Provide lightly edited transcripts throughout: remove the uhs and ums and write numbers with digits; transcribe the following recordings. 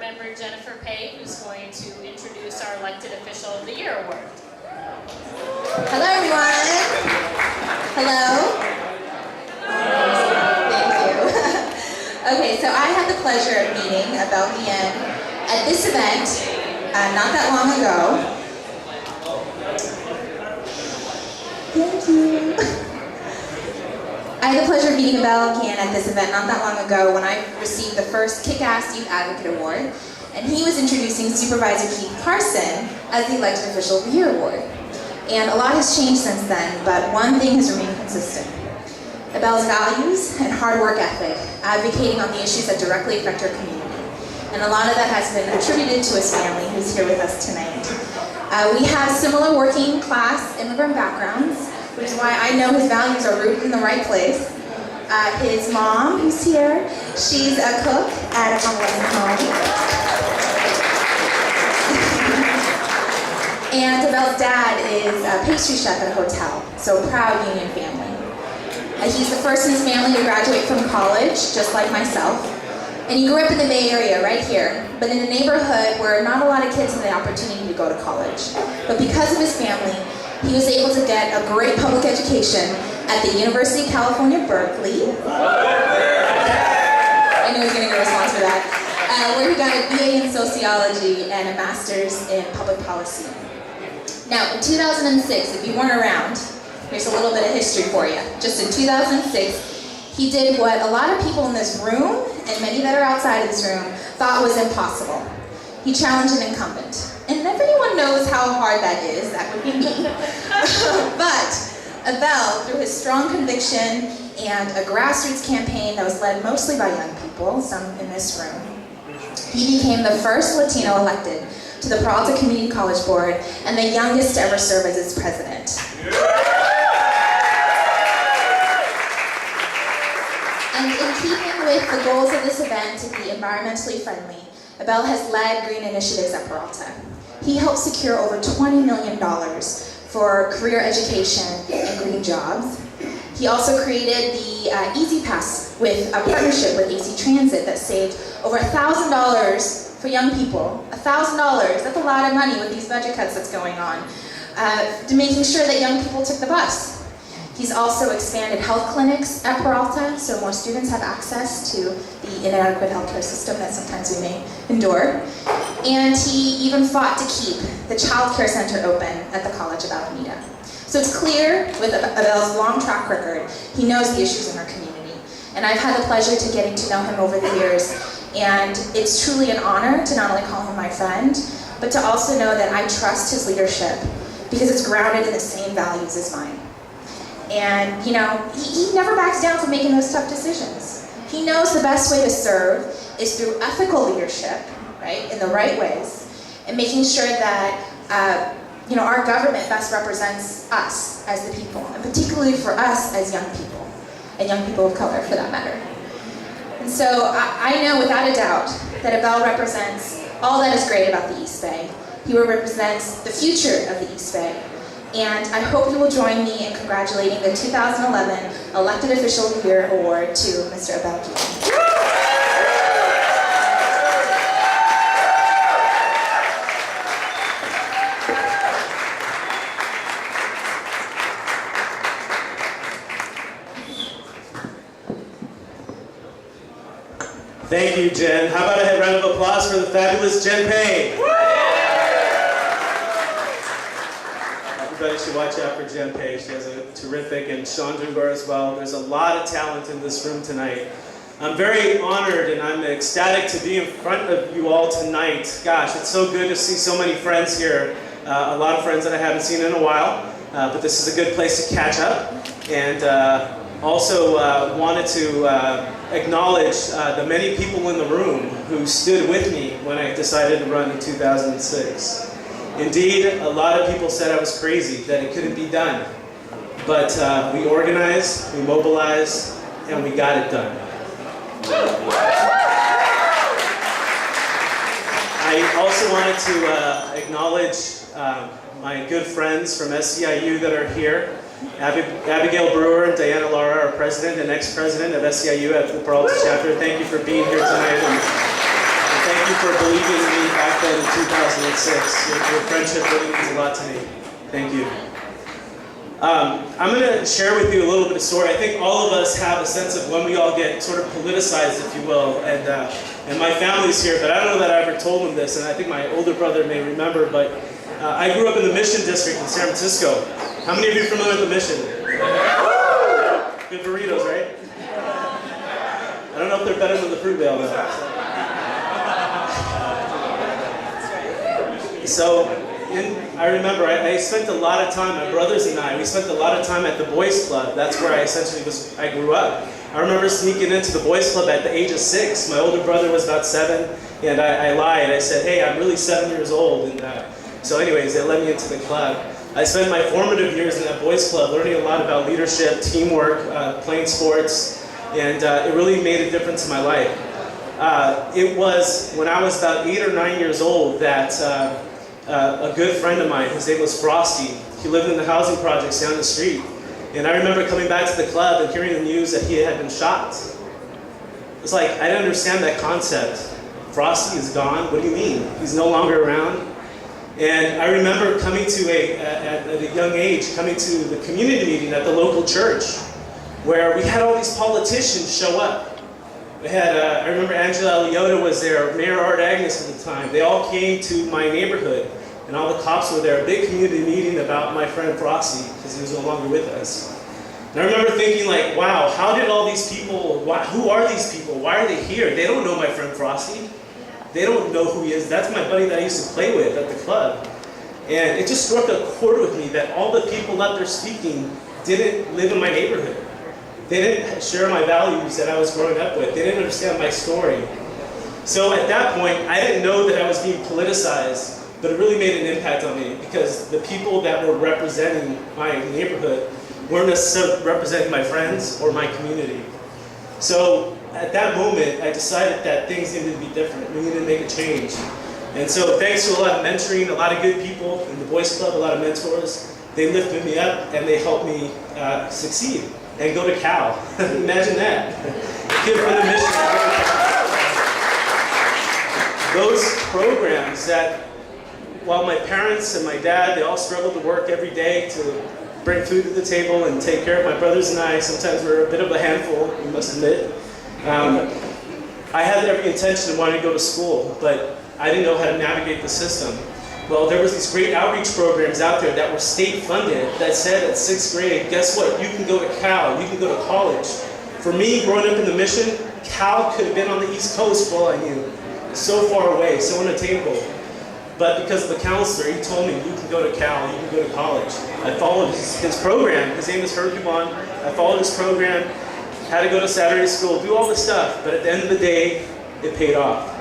Member Jennifer Pay, who's going to introduce our Elected Official of the Year award. Hello, everyone. Hello. Thank you. Okay, so I had the pleasure of meeting Abel Guillen at this event not that long ago. Thank you. I had the pleasure of meeting Abel Guillen at this event not that long ago when I received the first Kick-Ass Youth Advocate Award, and he was introducing Supervisor Keith Carson as the Elected Official of the Year Award. And a lot has changed since then, but one thing has remained consistent. Abel's values and hard work ethic, advocating on the issues that directly affect our community. And a lot of that has been attributed to his family, who's here with us tonight. We have similar working class immigrant backgrounds, which is why I know his values are rooted in the right place. His mom, who's here, she's a cook at a convalescent home. And Abel's dad is a pastry chef at a hotel, so proud union family. He's the first in his family to graduate from college, just like myself. And he grew up in the Bay Area, right here, but in a neighborhood where not a lot of kids had the opportunity to go to college. But because of his family, he was able to get a great public education at the University of California, Berkeley. I knew he was going to get a response for that. Where he got a BA in sociology and a master's in public policy. Now, in 2006, if you weren't around, here's a little bit of history for you. Just in 2006, he did what a lot of people in this room, and many that are outside of this room, thought was impossible. He challenged an incumbent. And if anyone knows how hard that is, that would be me. But Abel, through his strong conviction and a grassroots campaign that was led mostly by young people, some in this room, he became the first Latino elected to the Peralta Community College Board and the youngest to ever serve as its president. And in keeping with the goals of this event to be environmentally friendly, Abel has led green initiatives at Peralta. He helped secure over $20 million for career education and green jobs. He also created the Easy Pass with a partnership with AC Transit that saved over $1,000 for young people. $1,000, that's a lot of money with these budget cuts that's going on, to making sure that young people took the bus. He's also expanded health clinics at Peralta, so more students have access to the inadequate healthcare system that sometimes we may endure. And he even fought to keep the child care center open at the College of Alameda. So it's clear with Abel's long track record, he knows the issues in our community. And I've had the pleasure to getting to know him over the years. And it's truly an honor to not only call him my friend, but to also know that I trust his leadership because it's grounded in the same values as mine. And, you know, he never backs down from making those tough decisions. He knows the best way to serve is through ethical leadership, right, in the right ways, and making sure that, our government best represents us as the people, and particularly for us as young people, and young people of color, for that matter. And so I know without a doubt that Abel represents all that is great about the East Bay. He represents the future of the East Bay. And I hope you will join me in congratulating the 2011 Elected Official of the Year Award to Mr. Abel Guillen. Thank you, Jen. How about a round of applause for the fabulous Jen Payne? Everybody should watch out for Jen Pay. She has a terrific, and Sean Dungor as well. There's a lot of talent in this room tonight. I'm very honored and I'm ecstatic to be in front of you all tonight. Gosh, it's so good to see so many friends here. A lot of friends that I haven't seen in a while, but this is a good place to catch up. And also wanted to acknowledge the many people in the room who stood with me when I decided to run in 2006. Indeed, a lot of people said I was crazy, that it couldn't be done. But we organized, we mobilized, and we got it done. I also wanted to acknowledge my good friends from SEIU that are here. Abigail Brewer and Diana Lara, our president and ex-president of SEIU at the Peralta chapter. Thank you for being here tonight. And thank you for believing in me back then in 2006. Your friendship really means a lot to me. Thank you. I'm going to share with you a little bit of story. I think all of us have a sense of when we all get sort of politicized, if you will, and my family's here, but I don't know that I ever told them this, and I think my older brother may remember, but I grew up in the Mission District in San Francisco. How many of you are familiar with the Mission? Good burritos, right? I don't know if they're better than the Fruitvale, though. So, I remember I spent a lot of time, my brothers and I, we spent a lot of time at the Boys Club. That's where I grew up. I remember sneaking into the Boys Club at the age of 6. My older brother was about 7, and I lied. I said, hey, I'm really 7 years old. And so anyways, they let me into the club. I spent my formative years in that Boys Club learning a lot about leadership, teamwork, playing sports, and it really made a difference in my life. It was when I was about 8 or 9 years old that a good friend of mine, his name was Frosty, he lived in the housing projects down the street. And I remember coming back to the club and hearing the news that he had been shot. It's like, I didn't understand that concept. Frosty is gone? What do you mean? He's no longer around? And I remember coming to at a young age, coming to the community meeting at the local church, where we had all these politicians show up. We had, I remember Angela Leota was there, Mayor Art Agnes at the time. They all came to my neighborhood, and all the cops were there. A big community meeting about my friend Frosty, because he was no longer with us. And I remember thinking like, wow, how did all these people, who are these people? Why are they here? They don't know my friend Frosty. They don't know who he is. That's my buddy that I used to play with at the club. And it just struck a chord with me that all the people up there speaking didn't live in my neighborhood. They didn't share my values that I was growing up with. They didn't understand my story. So at that point, I didn't know that I was being politicized, but it really made an impact on me because the people that were representing my neighborhood weren't necessarily representing my friends or my community. So at that moment, I decided that things needed to be different. We needed to make a change. And so thanks to a lot of mentoring, a lot of good people in the Boys Club, a lot of mentors, they lifted me up and they helped me succeed and go to Cal. Imagine that. Kid from the mission. Those programs that, while my parents and my dad, they all struggled to work every day to bring food to the table and take care of my brothers and I. Sometimes we're a bit of a handful, we must admit. I had every intention of wanting to go to school, but I didn't know how to navigate the system. Well, there was these great outreach programs out there that were state funded that said at 6th grade, guess what, you can go to Cal, you can go to college. For me, growing up in the mission, Cal could have been on the East Coast for all I knew. So far away, so unattainable. But because of the counselor, he told me, you can go to Cal, you can go to college. I followed his program. His name is Hercubon. I followed his program, had to go to Saturday school, do all this stuff. But at the end of the day, it paid off.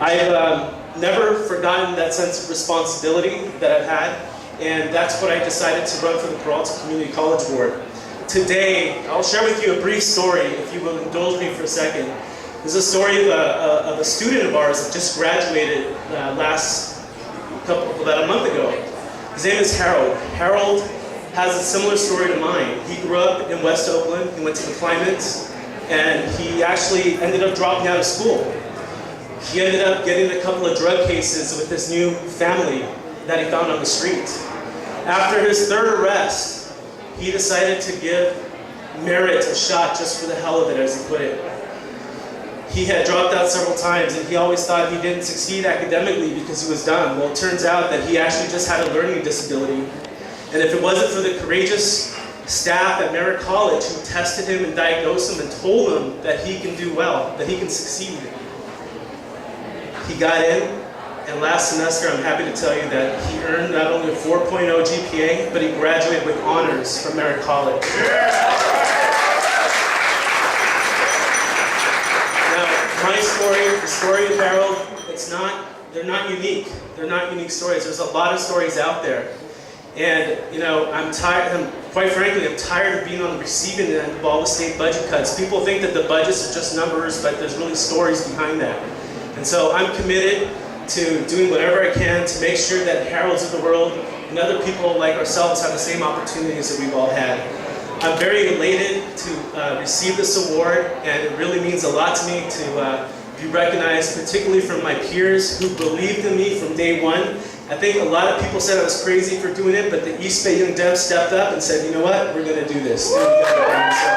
I've never forgotten that sense of responsibility that I've had. And that's what I decided to run for the Peralta Community College Board. Today, I'll share with you a brief story, if you will indulge me for a second. This is a story of a student of ours that just graduated about a month ago. His name is Harold. Harold has a similar story to mine. He grew up in West Oakland, he went to the Climates, and he actually ended up dropping out of school. He ended up getting a couple of drug cases with this new family that he found on the street. After his third arrest, he decided to give merit a shot just for the hell of it, as he put it. He had dropped out several times, and he always thought he didn't succeed academically because he was dumb. Well, it turns out that he actually just had a learning disability. And if it wasn't for the courageous staff at Merritt College who tested him and diagnosed him and told him that he can do well, that he can succeed, he got in, and last semester I'm happy to tell you that he earned not only a 4.0 GPA, but he graduated with honors from Merritt College. My story, the story of Harold, they're not unique. They're not unique stories. There's a lot of stories out there. And, you know, quite frankly, I'm tired of being on the receiving end of all the state budget cuts. People think that the budgets are just numbers, but there's really stories behind that. And so I'm committed to doing whatever I can to make sure that Harolds of the world and other people like ourselves have the same opportunities that we've all had. I'm very elated to receive this award, and it really means a lot to me to be recognized, particularly from my peers who believed in me from day one. I think a lot of people said I was crazy for doing it, but the East Bay Young Devs stepped up and said, you know what, we're going to do this. And we got it done. So